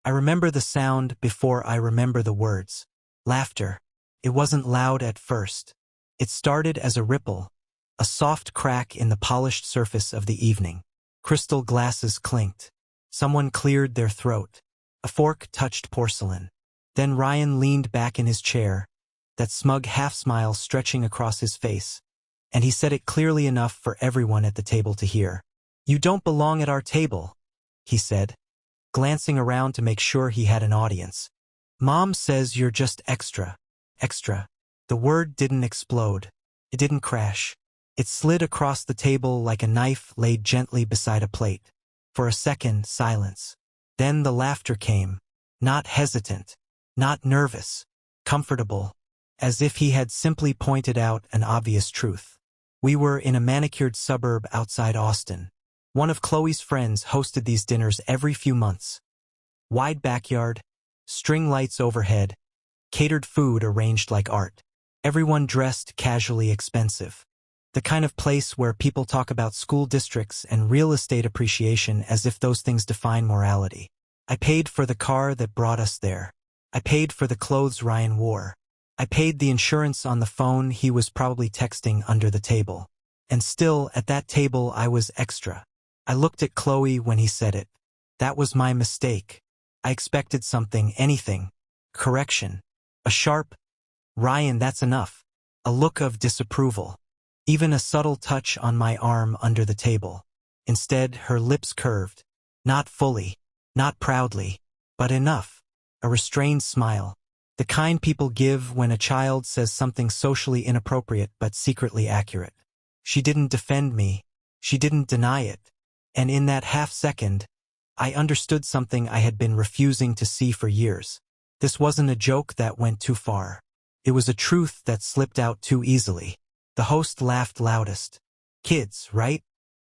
I remember the sound before I remember the words. Laughter. It wasn't loud at first. It started as a ripple, a soft crack in the polished surface of the evening. Crystal glasses clinked. Someone cleared their throat. A fork touched porcelain. Then Ryan leaned back in his chair, that smug half-smile stretching across his face, and he said it clearly enough for everyone at the table to hear. "You don't belong at our table," he said, glancing around to make sure he had an audience. "Mom says you're just extra." Extra. The word didn't explode. It didn't crash. It slid across the table like a knife laid gently beside a plate. For a second, silence. Then the laughter came. Not hesitant. Not nervous. Comfortable. As if he had simply pointed out an obvious truth. We were in a manicured suburb outside Austin. One of Chloe's friends hosted these dinners every few months. Wide backyard, string lights overhead, catered food arranged like art. Everyone dressed casually expensive. The kind of place where people talk about school districts and real estate appreciation as if those things define morality. I paid for the car that brought us there. I paid for the clothes Ryan wore. I paid the insurance on the phone he was probably texting under the table. And still, at that table I was extra. I looked at Chloe when he said it. That was my mistake. I expected something, anything. Correction. A sharp, "Ryan, that's enough." A look of disapproval. Even a subtle touch on my arm under the table. Instead, her lips curved. Not fully, not proudly, but enough. A restrained smile. The kind people give when a child says something socially inappropriate but secretly accurate. She didn't defend me. She didn't deny it. And in that half-second, I understood something I had been refusing to see for years. This wasn't a joke that went too far. It was a truth that slipped out too easily. The host laughed loudest. "Kids, right?"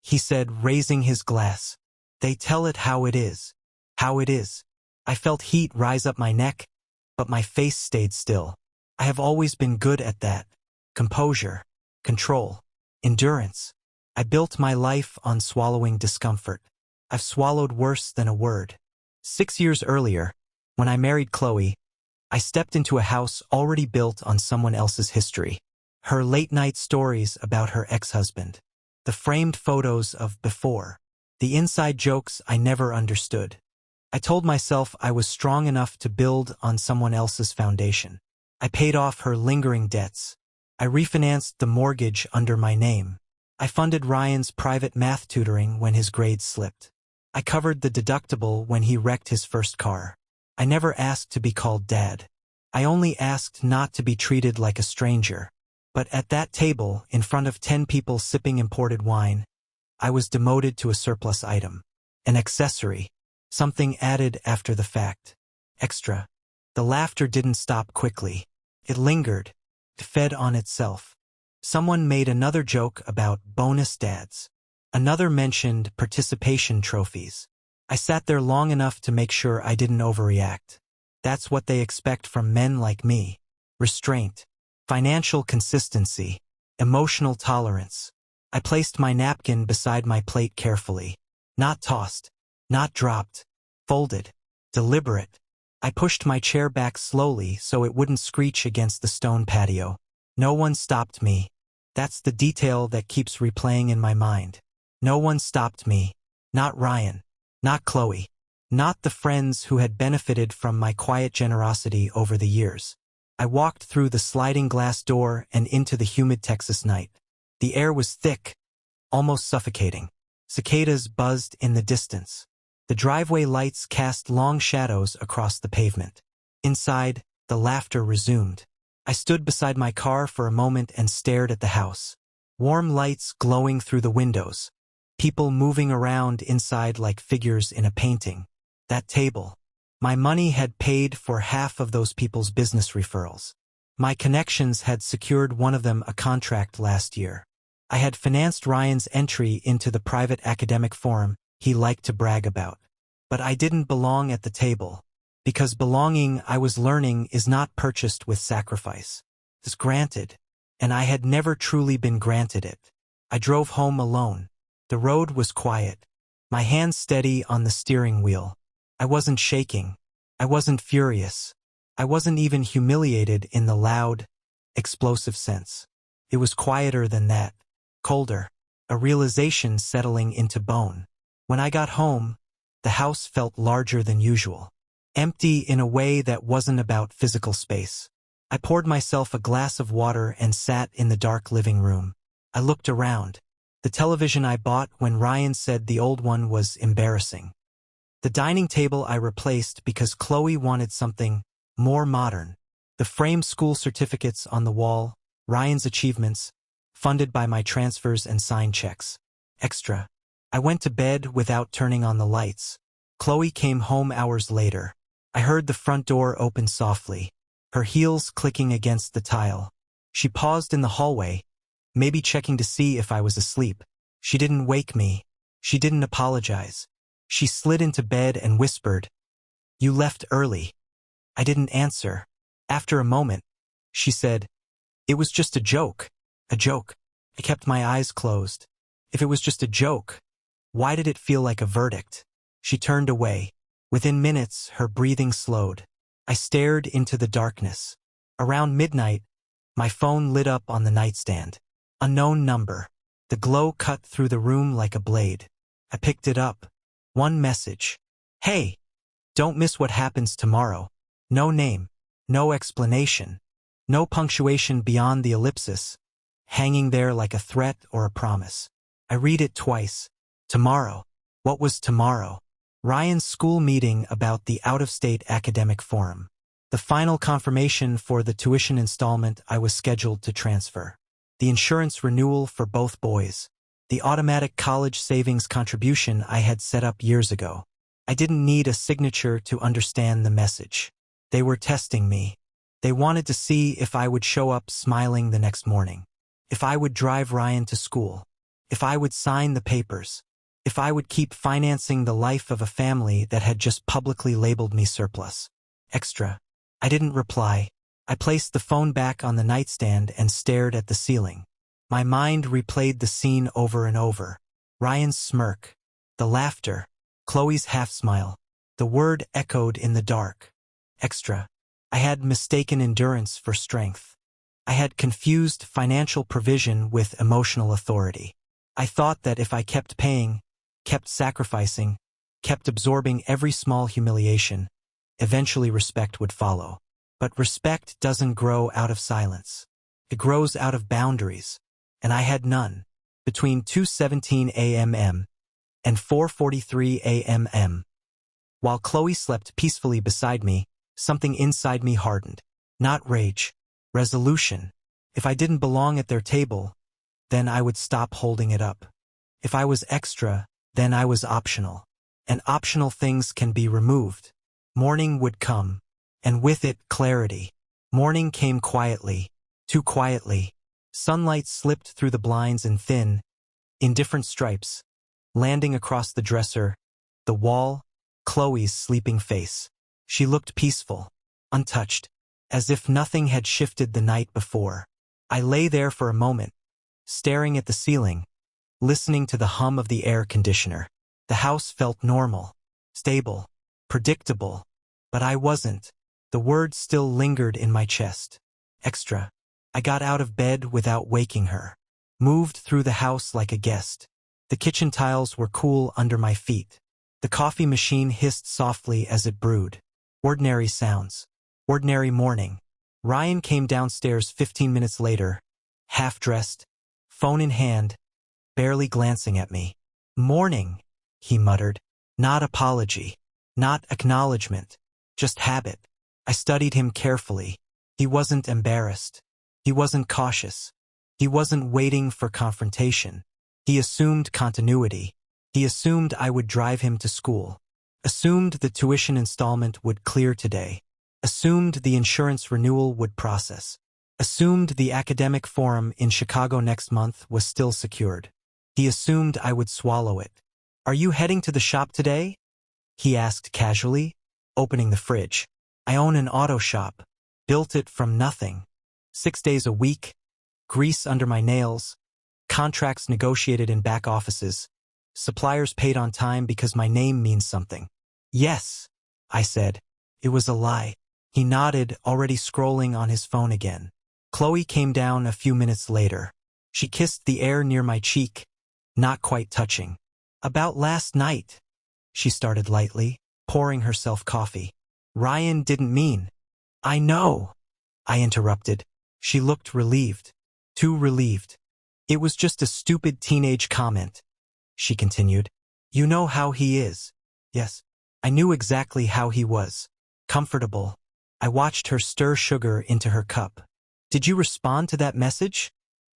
he said, raising his glass. "They tell it how it is. How it is." I felt heat rise up my neck, but my face stayed still. I have always been good at that. Composure, control, endurance. I built my life on swallowing discomfort. I've swallowed worse than a word. 6 years earlier, when I married Chloe, I stepped into a house already built on someone else's history. Her late-night stories about her ex-husband. The framed photos of before. The inside jokes I never understood. I told myself I was strong enough to build on someone else's foundation. I paid off her lingering debts. I refinanced the mortgage under my name. I funded Ryan's private math tutoring when his grades slipped. I covered the deductible when he wrecked his first car. I never asked to be called Dad. I only asked not to be treated like a stranger. But at that table, in front of 10 people sipping imported wine, I was demoted to a surplus item. An accessory. Something added after the fact. Extra. The laughter didn't stop quickly. It lingered. It fed on itself. Someone made another joke about bonus dads. Another mentioned participation trophies. I sat there long enough to make sure I didn't overreact. That's what they expect from men like me. Restraint. Financial consistency. Emotional tolerance. I placed my napkin beside my plate carefully. Not tossed. Not dropped. Folded. Deliberate. I pushed my chair back slowly so it wouldn't screech against the stone patio. No one stopped me. That's the detail that keeps replaying in my mind. No one stopped me. Not Ryan. Not Chloe. Not the friends who had benefited from my quiet generosity over the years. I walked through the sliding glass door and into the humid Texas night. The air was thick, almost suffocating. Cicadas buzzed in the distance. The driveway lights cast long shadows across the pavement. Inside, the laughter resumed. I stood beside my car for a moment and stared at the house. Warm lights glowing through the windows. People moving around inside like figures in a painting. That table. My money had paid for half of those people's business referrals. My connections had secured one of them a contract last year. I had financed Ryan's entry into the private academic forum he liked to brag about. But I didn't belong at the table. Because belonging, I was learning, is not purchased with sacrifice. It's granted. And I had never truly been granted it. I drove home alone. The road was quiet. My hands steady on the steering wheel. I wasn't shaking. I wasn't furious. I wasn't even humiliated in the loud, explosive sense. It was quieter than that, colder, a realization settling into bone. When I got home, the house felt larger than usual, empty in a way that wasn't about physical space. I poured myself a glass of water and sat in the dark living room. I looked around. The television I bought when Ryan said the old one was embarrassing. The dining table I replaced because Chloe wanted something more modern. The framed school certificates on the wall, Ryan's achievements, funded by my transfers and signed checks. Extra. I went to bed without turning on the lights. Chloe came home hours later. I heard the front door open softly, her heels clicking against the tile. She paused in the hallway, maybe checking to see if I was asleep. She didn't wake me. She didn't apologize. She slid into bed and whispered, "You left early." I didn't answer. After a moment, she said, "It was just a joke. A joke." I kept my eyes closed. If it was just a joke, why did it feel like a verdict? She turned away. Within minutes, her breathing slowed. I stared into the darkness. Around midnight, my phone lit up on the nightstand. Unknown number. The glow cut through the room like a blade. I picked it up. One message. "Hey, don't miss what happens tomorrow." No name. No explanation. No punctuation beyond the ellipsis, hanging there like a threat or a promise. I read it twice. Tomorrow. What was tomorrow? Ryan's school meeting about the out-of-state academic forum. The final confirmation for the tuition installment I was scheduled to transfer. The insurance renewal for both boys. The automatic college savings contribution I had set up years ago. I didn't need a signature to understand the message. They were testing me. They wanted to see if I would show up smiling the next morning. If I would drive Ryan to school. If I would sign the papers. If I would keep financing the life of a family that had just publicly labeled me surplus. Extra. I didn't reply. I placed the phone back on the nightstand and stared at the ceiling. My mind replayed the scene over and over. Ryan's smirk. The laughter. Chloe's half-smile. The word echoed in the dark. Extra. I had mistaken endurance for strength. I had confused financial provision with emotional authority. I thought that if I kept paying, kept sacrificing, kept absorbing every small humiliation, eventually respect would follow. But respect doesn't grow out of silence. It grows out of boundaries, and I had none. Between 2:17 a.m. and 4:43 a.m. While Chloe slept peacefully beside me, something inside me hardened. Not rage. Resolution. If I didn't belong at their table, then I would stop holding it up. If I was extra, then I was optional. And optional things can be removed. Morning would come, and with it clarity. Morning came quietly, too quietly. Sunlight slipped through the blinds in thin, indifferent stripes, landing across the dresser, the wall, Chloe's sleeping face. She looked peaceful, untouched, as if nothing had shifted the night before. I lay there for a moment, staring at the ceiling, listening to the hum of the air conditioner. The house felt normal, stable, predictable, but I wasn't. The words still lingered in my chest. Extra. I got out of bed without waking her. Moved through the house like a guest. The kitchen tiles were cool under my feet. The coffee machine hissed softly as it brewed. Ordinary sounds. Ordinary morning. Ryan came downstairs 15 minutes later, half-dressed, phone in hand, barely glancing at me. "Morning," he muttered. Not apology. Not acknowledgement. Just habit. I studied him carefully. He wasn't embarrassed. He wasn't cautious. He wasn't waiting for confrontation. He assumed continuity. He assumed I would drive him to school. Assumed the tuition installment would clear today. Assumed the insurance renewal would process. Assumed the academic forum in Chicago next month was still secured. He assumed I would swallow it. "Are you heading to the shop today?" he asked casually, opening the fridge. "I own an auto shop. Built it from nothing. 6 days a week, grease under my nails, contracts negotiated in back offices, suppliers paid on time because my name means something." "Yes," I said. It was a lie. He nodded, already scrolling on his phone again. Chloe came down a few minutes later. She kissed the air near my cheek, not quite touching. About last night, she started lightly, pouring herself coffee. Ryan didn't mean. I know, I interrupted. She looked relieved. Too relieved. It was just a stupid teenage comment, she continued. You know how he is. Yes. I knew exactly how he was. Comfortable. I watched her stir sugar into her cup. Did you respond to that message?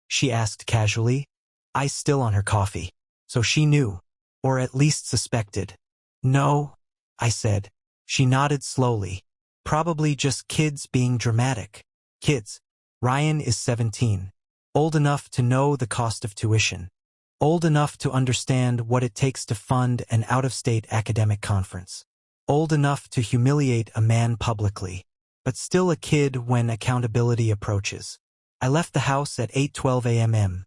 She asked casually, eyes still on her coffee. So she knew, or at least suspected. No, I said. She nodded slowly. Probably just kids being dramatic. Kids. Ryan is 17. Old enough to know the cost of tuition. Old enough to understand what it takes to fund an out-of-state academic conference. Old enough to humiliate a man publicly. But still a kid when accountability approaches. I left the house at 8:12 a.m.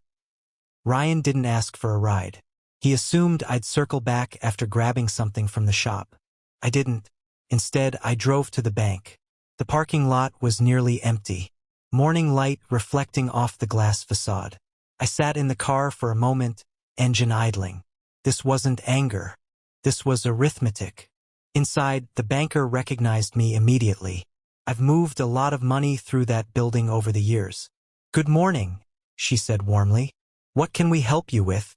Ryan didn't ask for a ride. He assumed I'd circle back after grabbing something from the shop. I didn't. Instead, I drove to the bank. The parking lot was nearly empty. Morning light reflecting off the glass facade. I sat in the car for a moment, engine idling. This wasn't anger. This was arithmetic. Inside, the banker recognized me immediately. I've moved a lot of money through that building over the years. Good morning, she said warmly. What can we help you with?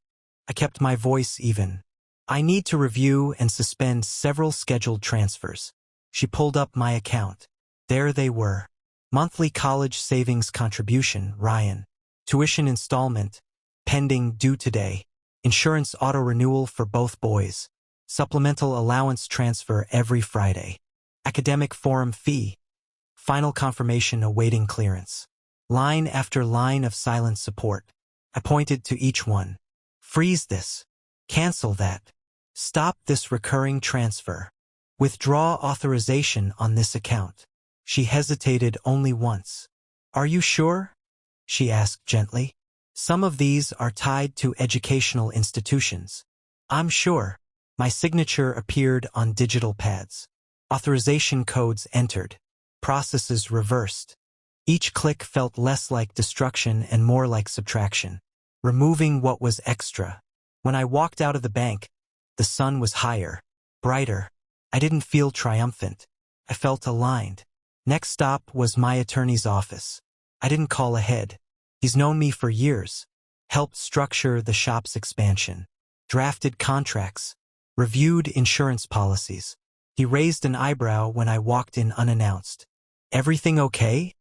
I kept my voice even. I need to review and suspend several scheduled transfers. She pulled up my account. There they were. Monthly college savings contribution, Ryan. Tuition installment, pending due today. Insurance auto-renewal for both boys. Supplemental allowance transfer every Friday. Academic forum fee. Final confirmation awaiting clearance. Line after line of silent support. I pointed to each one. Freeze this. Cancel that. Stop this recurring transfer. Withdraw authorization on this account. She hesitated only once. Are you sure? She asked gently. Some of these are tied to educational institutions. I'm sure. My signature appeared on digital pads. Authorization codes entered. Processes reversed. Each click felt less like destruction and more like subtraction. Removing what was extra. When I walked out of the bank, the sun was higher, brighter. I didn't feel triumphant. I felt aligned. Next stop was my attorney's office. I didn't call ahead. He's known me for years. Helped structure the shop's expansion. Drafted contracts. Reviewed insurance policies. He raised an eyebrow when I walked in unannounced. Everything okay?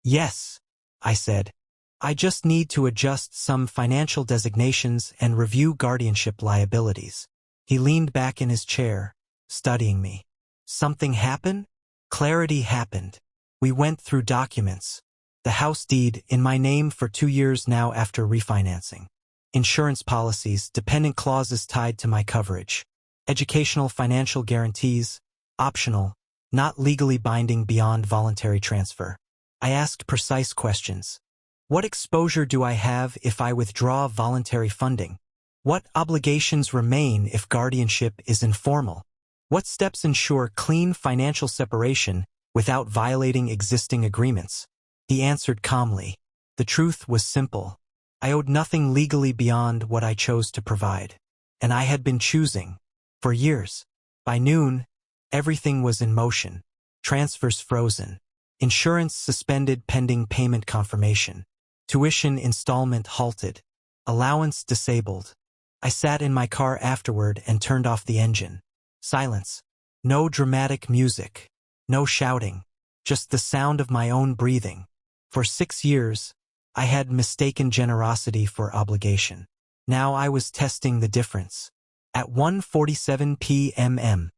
Yes, I said. I just need to adjust some financial designations and review guardianship liabilities. He leaned back in his chair, studying me. Something happened? Clarity happened. We went through documents. The house deed in my name for 2 years now after refinancing. Insurance policies, dependent clauses tied to my coverage. Educational financial guarantees, optional, not legally binding beyond voluntary transfer. I asked precise questions. What exposure do I have if I withdraw voluntary funding? What obligations remain if guardianship is informal? What steps ensure clean financial separation without violating existing agreements? He answered calmly. The truth was simple. I owed nothing legally beyond what I chose to provide. And I had been choosing. For years. By noon, everything was in motion. Transfers frozen. Insurance suspended pending payment confirmation. Tuition installment halted. Allowance disabled. I sat in my car afterward and turned off the engine. Silence. No dramatic music. No shouting. Just the sound of my own breathing. For 6 years, I had mistaken generosity for obligation. Now I was testing the difference. At 1:47 p.m.,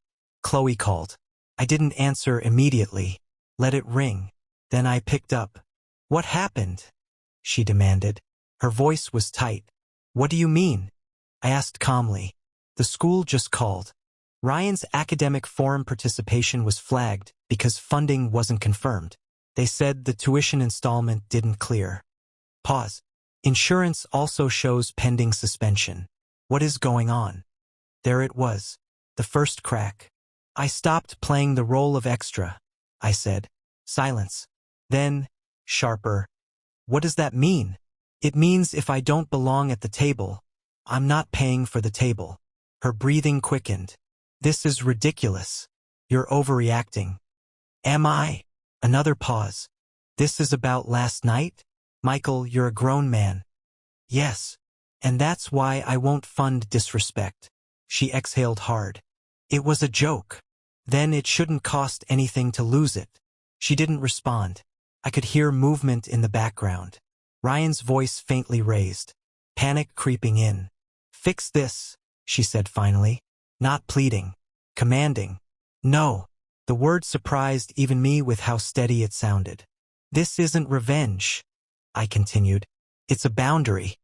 Chloe called. I didn't answer immediately. Let it ring. Then I picked up. What happened? She demanded. Her voice was tight. What do you mean? I asked calmly. The school just called. Ryan's academic forum participation was flagged because funding wasn't confirmed. They said the tuition installment didn't clear. Pause. Insurance also shows pending suspension. What is going on? There it was. The first crack. I stopped playing the role of extra, I said. Silence. Then, sharper, what does that mean? It means if I don't belong at the table, I'm not paying for the table. Her breathing quickened. This is ridiculous. You're overreacting. Am I? Another pause. This is about last night? Michael, you're a grown man. Yes. And that's why I won't fund disrespect. She exhaled hard. It was a joke. Then it shouldn't cost anything to lose it. She didn't respond. I could hear movement in the background. Ryan's voice faintly raised. Panic creeping in. Fix this, she said finally. Not pleading. Commanding. No. The word surprised even me with how steady it sounded. This isn't revenge, I continued. It's a boundary.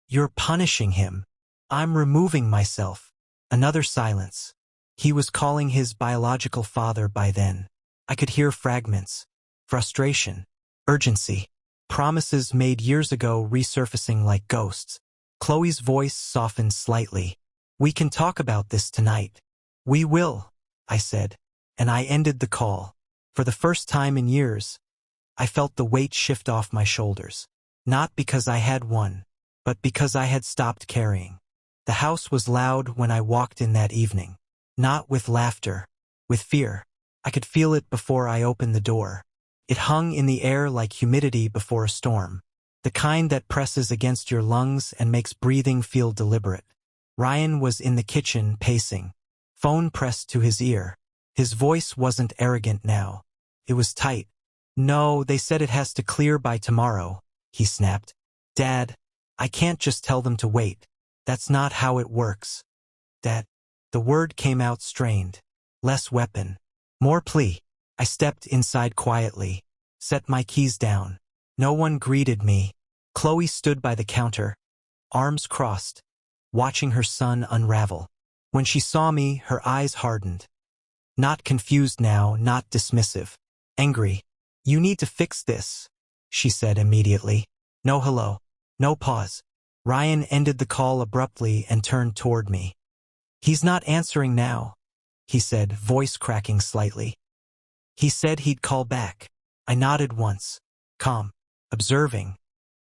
You're punishing him. I'm removing myself. Another silence. He was calling his biological father by then. I could hear fragments. Frustration. Urgency. Promises made years ago resurfacing like ghosts. Chloe's voice softened slightly. We can talk about this tonight. We will, I said, and I ended the call. For the first time in years, I felt the weight shift off my shoulders. Not because I had won, but because I had stopped carrying. The house was loud when I walked in that evening. Not with laughter, with fear. I could feel it before I opened the door. It hung in the air like humidity before a storm. The kind that presses against your lungs and makes breathing feel deliberate. Ryan was in the kitchen, pacing. Phone pressed to his ear. His voice wasn't arrogant now. It was tight. No, they said it has to clear by tomorrow, he snapped. Dad, I can't just tell them to wait. That's not how it works. Dad. The word came out strained. Less weapon. More plea. I stepped inside quietly. Set my keys down. No one greeted me. Chloe stood by the counter, arms crossed, watching her son unravel. When she saw me, her eyes hardened. Not confused now, not dismissive. Angry. You need to fix this, she said immediately. No hello. No pause. Ryan ended the call abruptly and turned toward me. He's not answering now, he said, voice cracking slightly. He said he'd call back. I nodded once, calm, observing.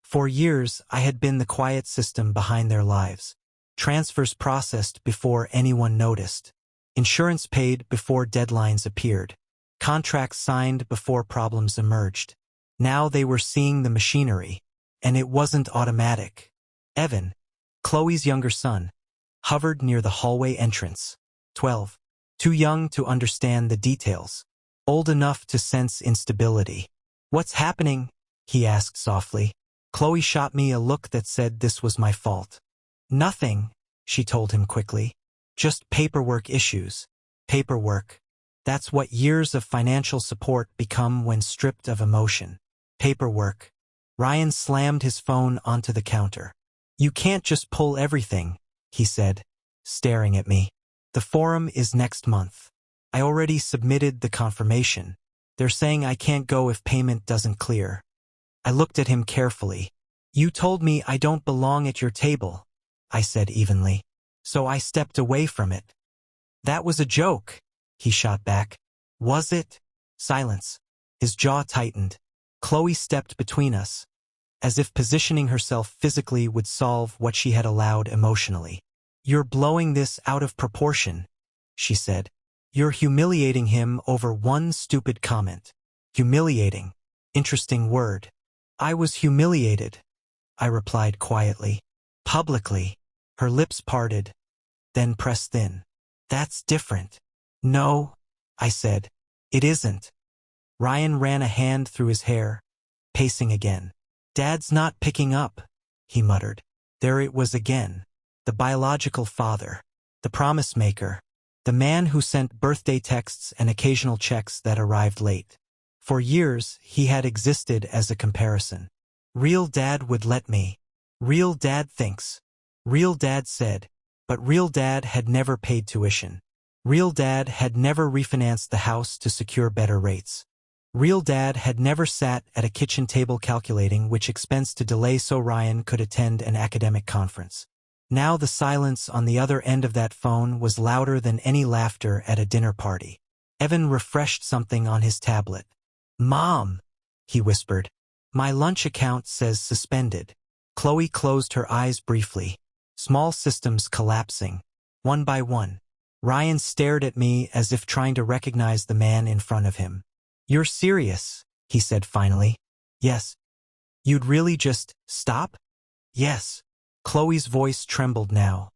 For years, I had been the quiet system behind their lives. Transfers processed before anyone noticed. Insurance paid before deadlines appeared. Contracts signed before problems emerged. Now they were seeing the machinery, and it wasn't automatic. Evan, Chloe's younger son, hovered near the hallway entrance. 12. Too young to understand the details. Old enough to sense instability. What's happening? He asked softly. Chloe shot me a look that said this was my fault. Nothing, she told him quickly. Just paperwork issues. Paperwork. That's what years of financial support become when stripped of emotion. Paperwork. Ryan slammed his phone onto the counter. You can't just pull everything, he said, staring at me. The forum is next month. I already submitted the confirmation. They're saying I can't go if payment doesn't clear. I looked at him carefully. You told me I don't belong at your table, I said evenly. So I stepped away from it. That was a joke, he shot back. Was it? Silence. His jaw tightened. Chloe stepped between us, as if positioning herself physically would solve what she had allowed emotionally. You're blowing this out of proportion, she said. You're humiliating him over one stupid comment. Humiliating. Interesting word. I was humiliated, I replied quietly. Publicly. Her lips parted, then pressed thin. That's different. No, I said. It isn't. Ryan ran a hand through his hair, pacing again. Dad's not picking up, he muttered. There it was again. The biological father. The promise maker. The man who sent birthday texts and occasional checks that arrived late. For years, he had existed as a comparison. Real dad would let me. Real dad thinks. Real dad said. But real dad had never paid tuition. Real dad had never refinanced the house to secure better rates. Real dad had never sat at a kitchen table calculating which expense to delay so Ryan could attend an academic conference. Now the silence on the other end of that phone was louder than any laughter at a dinner party. Evan refreshed something on his tablet. "Mom," he whispered. "My lunch account says suspended." Chloe closed her eyes briefly, small systems collapsing, one by one. Ryan stared at me as if trying to recognize the man in front of him. "You're serious," he said finally. "Yes." "You'd really just stop?" "Yes." Chloe's voice trembled now.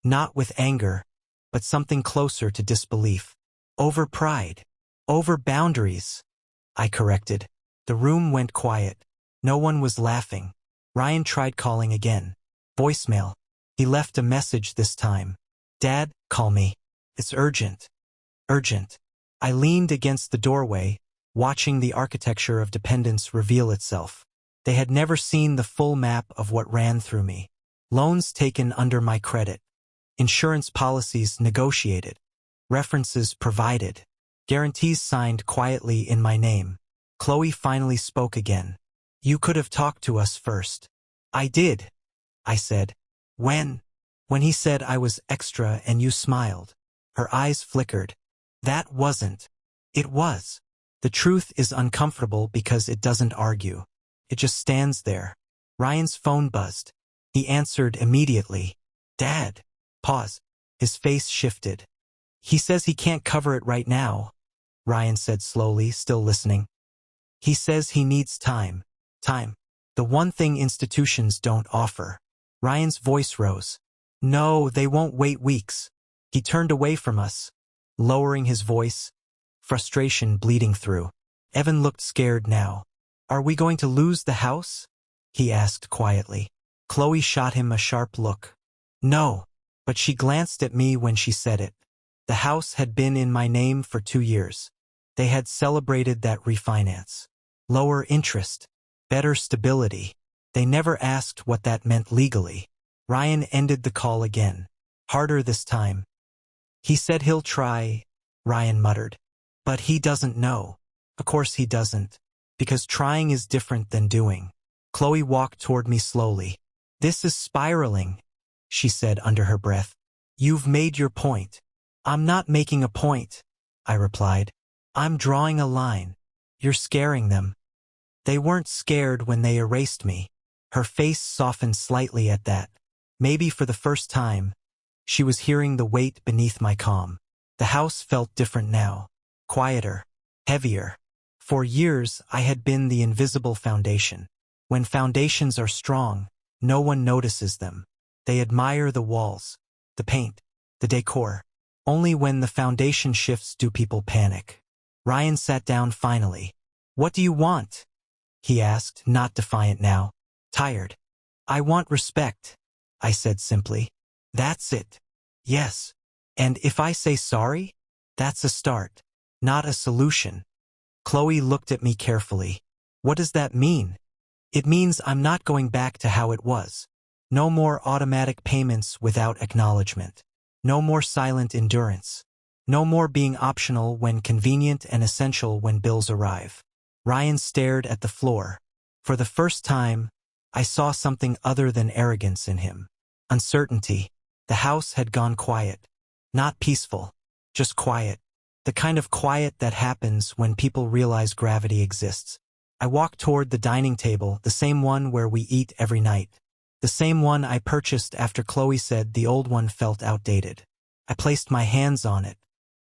Not with anger, but something closer to disbelief. "Over pride. Over boundaries," I corrected. The room went quiet. No one was laughing. Ryan tried calling again. Voicemail. He left a message this time. "Dad, call me. It's urgent. Urgent." I leaned against the doorway, watching the architecture of dependence reveal itself. They had never seen the full map of what ran through me. Loans taken under my credit. Insurance policies negotiated. References provided. Guarantees signed quietly in my name. Chloe finally spoke again. "You could have talked to us first." "I did," I said. "When?" "When he said I was extra and you smiled." Her eyes flickered. "That wasn't." "It was." The truth is uncomfortable because it doesn't argue. It just stands there. Ryan's phone buzzed. He answered immediately. "Dad." Pause. His face shifted. "He says he can't cover it right now," Ryan said slowly, still listening. "He says he needs time. Time. The one thing institutions don't offer." Ryan's voice rose. "No, they won't wait weeks." He turned away from us, lowering his voice, frustration bleeding through. Evan looked scared now. "Are we going to lose the house?" he asked quietly. Chloe shot him a sharp look. "No," but she glanced at me when she said it. The house had been in my name for 2 years. They had celebrated that refinance. Lower interest. Better stability. They never asked what that meant legally. Ryan ended the call again. Harder this time. "He said he'll try," Ryan muttered. "But he doesn't know." Of course he doesn't. Because trying is different than doing. Chloe walked toward me slowly. "This is spiraling," she said under her breath. "You've made your point." "I'm not making a point," I replied. "I'm drawing a line. You're scaring them." "They weren't scared when they erased me." Her face softened slightly at that. Maybe for the first time, she was hearing the weight beneath my calm. The house felt different now. Quieter. Heavier. For years, I had been the invisible foundation. When foundations are strong, no one notices them. They admire the walls, the paint, the decor. Only when the foundation shifts do people panic. Ryan sat down finally. "What do you want?" he asked, not defiant now. Tired. "I want respect," I said simply. "That's it." "Yes. And if I say sorry? That's a start, not a solution." Chloe looked at me carefully. "What does that mean?" "It means I'm not going back to how it was. No more automatic payments without acknowledgement. No more silent endurance. No more being optional when convenient and essential when bills arrive." Ryan stared at the floor. For the first time, I saw something other than arrogance in him. Uncertainty. The house had gone quiet. Not peaceful, just quiet. The kind of quiet that happens when people realize gravity exists. I walked toward the dining table, the same one where we eat every night. The same one I purchased after Chloe said the old one felt outdated. I placed my hands on it.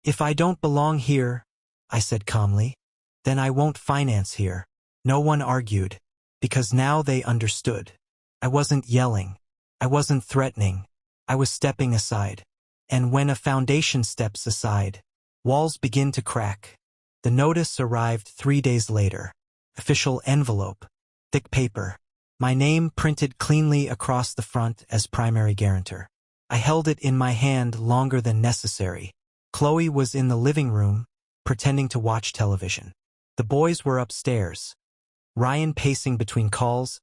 "If I don't belong here," I said calmly, "then I won't finance here." No one argued, because now they understood. I wasn't yelling. I wasn't threatening. I was stepping aside. And when a foundation steps aside, walls begin to crack. The notice arrived 3 days later. Official envelope. Thick paper. My name printed cleanly across the front as primary guarantor. I held it in my hand longer than necessary. Chloe was in the living room, pretending to watch television. The boys were upstairs. Ryan pacing between calls,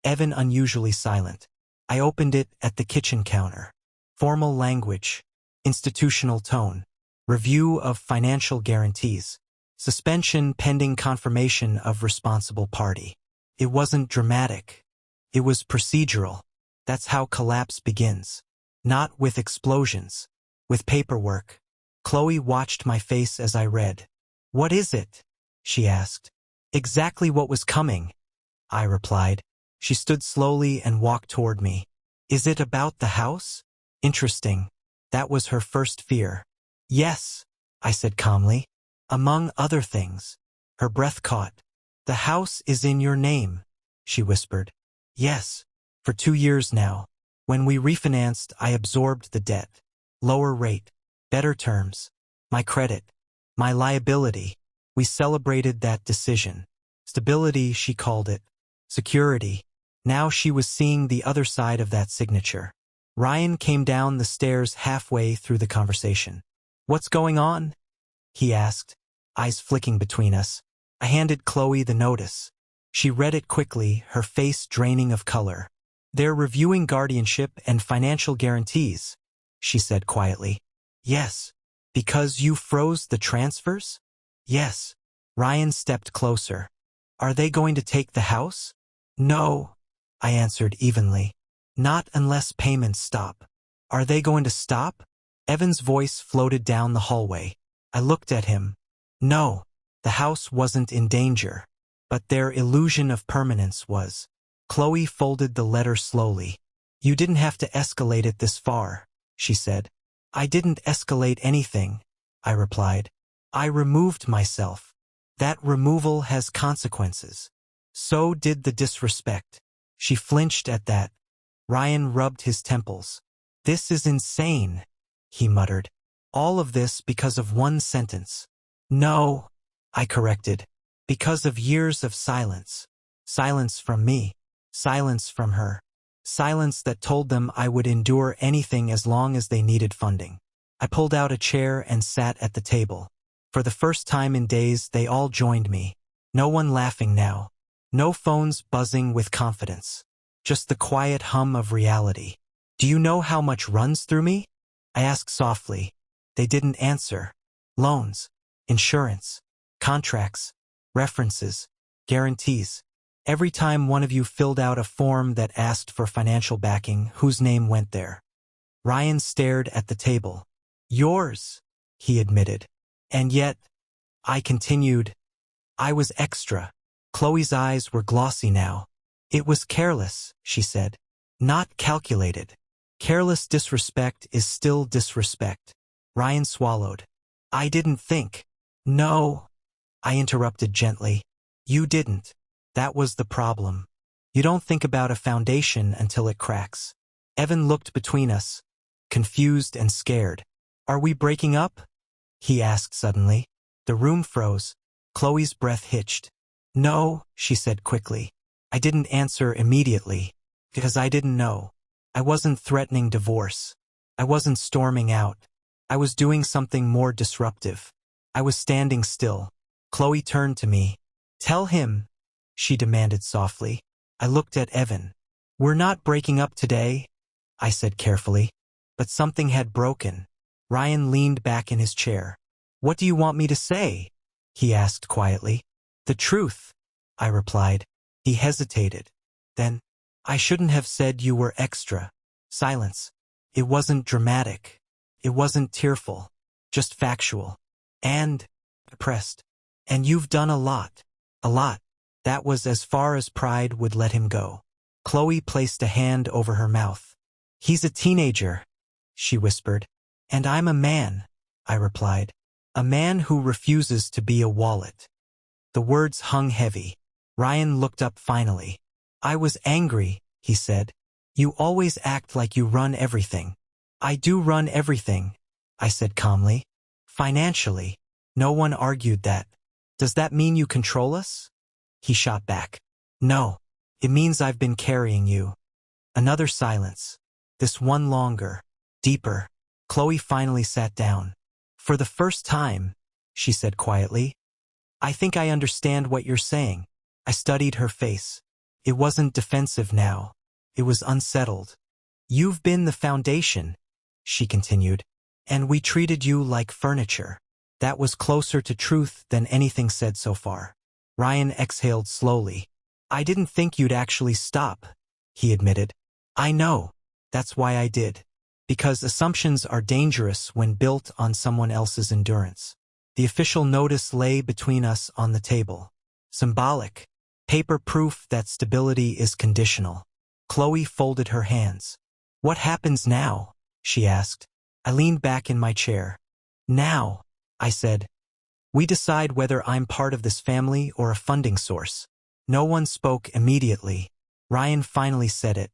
Evan unusually silent. I opened it at the kitchen counter. Formal language. Institutional tone. Review of financial guarantees. Suspension pending confirmation of responsible party. It wasn't dramatic. It was procedural. That's how collapse begins. Not with explosions. With paperwork. Chloe watched my face as I read. "What is it?" she asked. "Exactly what was coming," I replied. She stood slowly and walked toward me. "Is it about the house?" Interesting. That was her first fear. "Yes," I said calmly. "Among other things." Her breath caught. "The house is in your name," she whispered. "Yes. For 2 years now. When we refinanced, I absorbed the debt. Lower rate. Better terms. My credit. My liability. We celebrated that decision. Stability, she called it. Security. Now she was seeing the other side of that signature. Ryan came down the stairs halfway through the conversation. "What's going on?" he asked, eyes flicking between us. I handed Chloe the notice. She read it quickly, her face draining of color. "They're reviewing guardianship and financial guarantees," she said quietly. "Yes. Because you froze the transfers?" "Yes." Ryan stepped closer. "Are they going to take the house?" "No," I answered evenly. "Not unless payments stop." "Are they going to stop?" Evan's voice floated down the hallway. I looked at him. No, the house wasn't in danger. But their illusion of permanence was. Chloe folded the letter slowly. "You didn't have to escalate it this far," she said. "I didn't escalate anything," I replied. "I removed myself. That removal has consequences. So did the disrespect." She flinched at that. Ryan rubbed his temples. "This is insane," he muttered. "All of this because of one sentence." "No," I corrected. "Because of years of silence. Silence from me. Silence from her. Silence that told them I would endure anything as long as they needed funding." I pulled out a chair and sat at the table. For the first time in days, they all joined me. No one laughing now. No phones buzzing with confidence. Just the quiet hum of reality. "Do you know how much runs through me?" I asked softly. They didn't answer. Loans. Insurance. Contracts. References. Guarantees. Every time one of you filled out a form that asked for financial backing, whose name went there? Ryan stared at the table. "Yours," he admitted. "And yet," I continued, "I was extra." Chloe's eyes were glossy now. "It was careless," she said. "Not calculated. Careless disrespect is still disrespect." Ryan swallowed. "I didn't think." "No," I interrupted gently. "You didn't. That was the problem. You don't think about a foundation until it cracks." Evan looked between us, confused and scared. "Are we breaking up?" he asked suddenly. The room froze. Chloe's breath hitched. "No," she said quickly. I didn't answer immediately, because I didn't know. I wasn't threatening divorce. I wasn't storming out. I was doing something more disruptive. I was standing still. Chloe turned to me. "Tell him," she demanded softly. I looked at Evan. "We're not breaking up today," I said carefully. But something had broken. Ryan leaned back in his chair. "What do you want me to say?" he asked quietly. "The truth," I replied. He hesitated. Then, "I shouldn't have said you were extra." Silence. It wasn't dramatic. It wasn't tearful. Just factual. And depressed. "And you've done a lot." A lot. That was as far as pride would let him go. Chloe placed a hand over her mouth. "He's a teenager," she whispered. "And I'm a man," I replied. "A man who refuses to be a wallet." The words hung heavy. Ryan looked up finally. "I was angry," he said. "You always act like you run everything." "I do run everything," I said calmly. "Financially." No one argued that. "Does that mean you control us?" He shot back. "No. It means I've been carrying you." Another silence. This one longer. Deeper. Chloe finally sat down. "For the first time," she said quietly, "I think I understand what you're saying." I studied her face. It wasn't defensive now. It was unsettled. "You've been the foundation," she continued, "and we treated you like furniture." That was closer to truth than anything said so far. Ryan exhaled slowly. "I didn't think you'd actually stop," he admitted. I know. That's why I did. Because assumptions are dangerous when built on someone else's endurance. The official notice lay between us on the table. Symbolic. Paper proof that stability is conditional. Chloe folded her hands. What happens now? She asked. I leaned back in my chair. Now, I said. We decide whether I'm part of this family or a funding source. No one spoke immediately. Ryan finally said it.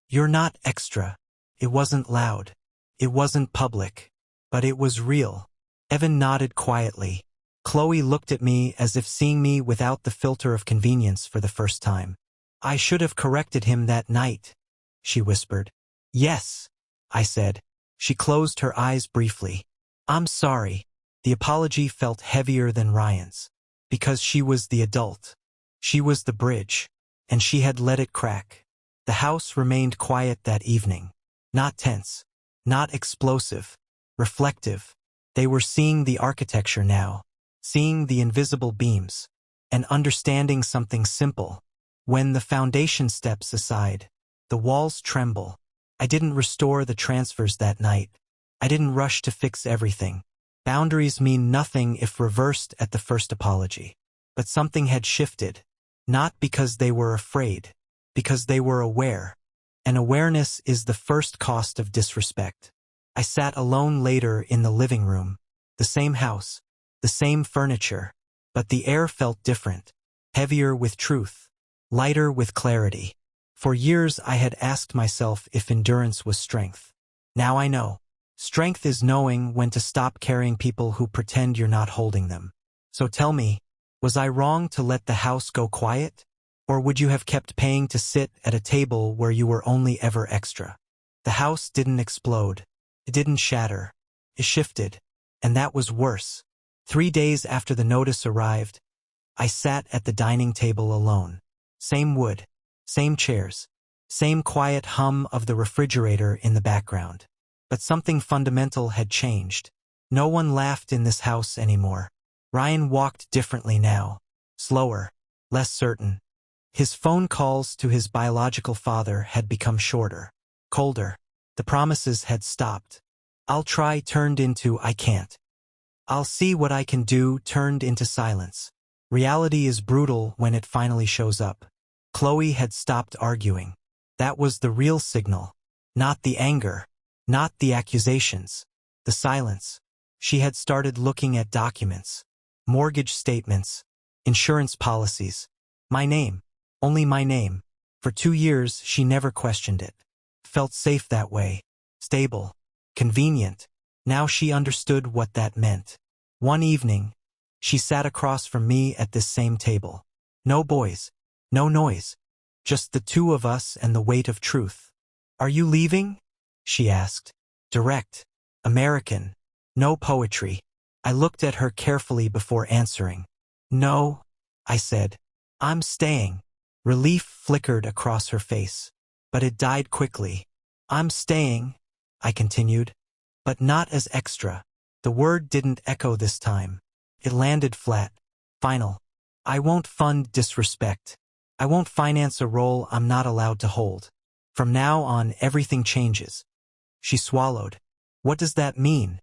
You're not extra. It wasn't loud. It wasn't public. But it was real. Evan nodded quietly. Chloe looked at me as if seeing me without the filter of convenience for the first time. I should have corrected him that night, she whispered. Yes, I said. She closed her eyes briefly. I'm sorry. The apology felt heavier than Ryan's. Because she was the adult. She was the bridge. And she had let it crack. The house remained quiet that evening. Not tense. Not explosive. Reflective. They were seeing the architecture now. Seeing the invisible beams. And understanding something simple. When the foundation steps aside, the walls tremble. I didn't restore the transfers that night. I didn't rush to fix everything. Boundaries mean nothing if reversed at the first apology. But something had shifted. Not because they were afraid. Because they were aware. And awareness is the first cost of disrespect. I sat alone later in the living room. The same house. The same furniture. But the air felt different. Heavier with truth. Lighter with clarity. For years I had asked myself if endurance was strength. Now I know. Strength is knowing when to stop carrying people who pretend you're not holding them. So tell me, was I wrong to let the house go quiet? Or would you have kept paying to sit at a table where you were only ever extra? The house didn't explode. It didn't shatter. It shifted. And that was worse. 3 days after the notice arrived, I sat at the dining table alone. Same wood. Same chairs. Same quiet hum of the refrigerator in the background. But something fundamental had changed. No one laughed in this house anymore. Ryan walked differently now. Slower. Less certain. His phone calls to his biological father had become shorter. Colder. The promises had stopped. I'll try turned into I can't. I'll see what I can do turned into silence. Reality is brutal when it finally shows up. Chloe had stopped arguing. That was the real signal. Not the anger. Not the accusations. The silence. She had started looking at documents. Mortgage statements. Insurance policies. My name. Only my name. For 2 years, she never questioned it. Felt safe that way. Stable. Convenient. Now she understood what that meant. One evening, she sat across from me at this same table. No boys. No noise. Just the two of us and the weight of truth. Are you leaving? She asked. Direct. American. No poetry. I looked at her carefully before answering. No, I said. I'm staying. Relief flickered across her face. But it died quickly. I'm staying, I continued. But not as extra. The word didn't echo this time. It landed flat. Final. I won't fund disrespect. I won't finance a role I'm not allowed to hold. From now on, everything changes. She swallowed. What does that mean?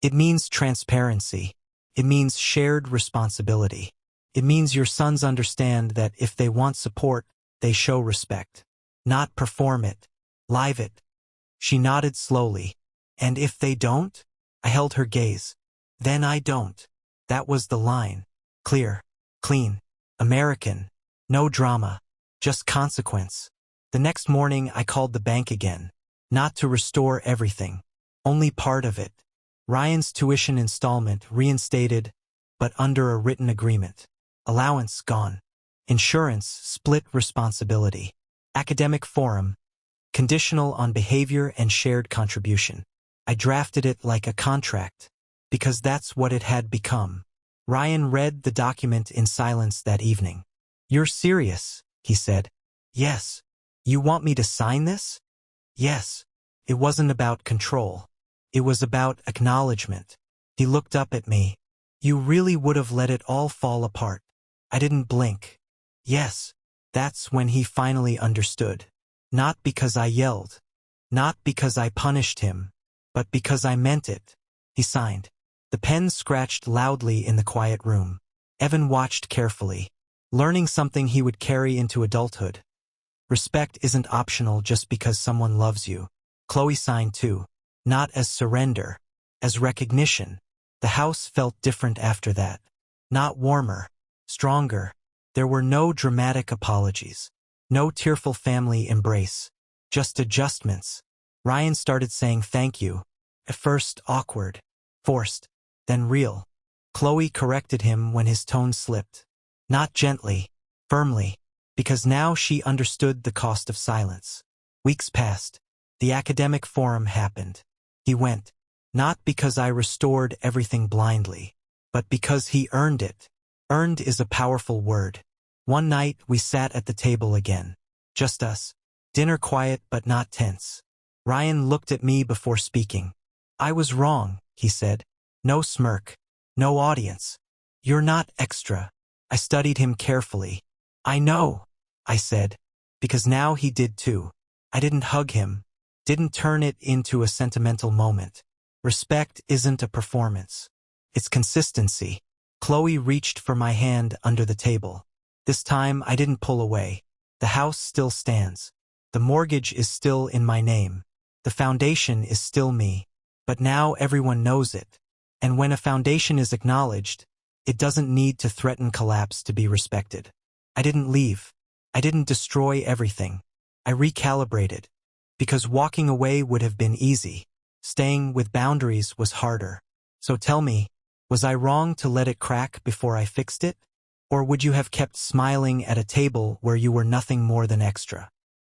It means transparency. It means shared responsibility. It means your sons understand that if they want support, they show respect. Not perform it. Live it. She nodded slowly. And if they don't? I held her gaze. Then I don't. That was the line. Clear. Clean. American. No drama. Just consequence. The next morning I called the bank again. Not to restore everything. Only part of it. Ryan's tuition installment reinstated, but under a written agreement. Allowance gone. Insurance split responsibility. Academic forum. Conditional on behavior and shared contribution. I drafted it like a contract. Because that's what it had become. Ryan read the document in silence that evening. You're serious, he said. Yes. You want me to sign this? Yes. It wasn't about control. It was about acknowledgement. He looked up at me. You really would have let it all fall apart. I didn't blink. Yes. That's when he finally understood. Not because I yelled. Not because I punished him. But because I meant it. He signed. The pen scratched loudly in the quiet room. Evan watched carefully, learning something he would carry into adulthood. Respect isn't optional just because someone loves you. Chloe signed too. Not as surrender, as recognition. The house felt different after that. Not warmer, stronger. There were no dramatic apologies. No tearful family embrace. Just adjustments. Ryan started saying thank you. At first awkward, forced, then real. Chloe corrected him when his tone slipped. Not gently, firmly, because now she understood the cost of silence. Weeks passed. The academic forum happened. He went. Not because I restored everything blindly, but because he earned it. Earned is a powerful word. One night we sat at the table again. Just us. Dinner quiet but not tense. Ryan looked at me before speaking. I was wrong, he said. No smirk. No audience. You're not extra. I studied him carefully. I know, I said, because now he did too. I didn't hug him. Didn't turn it into a sentimental moment. Respect isn't a performance. It's consistency. Chloe reached for my hand under the table. This time I didn't pull away. The house still stands. The mortgage is still in my name. The foundation is still me. But now everyone knows it. And when a foundation is acknowledged, it doesn't need to threaten collapse to be respected. I didn't leave. I didn't destroy everything. I recalibrated. Because walking away would have been easy. Staying with boundaries was harder. So tell me, was I wrong to let it crack before I fixed it? Or would you have kept smiling at a table where you were nothing more than extra?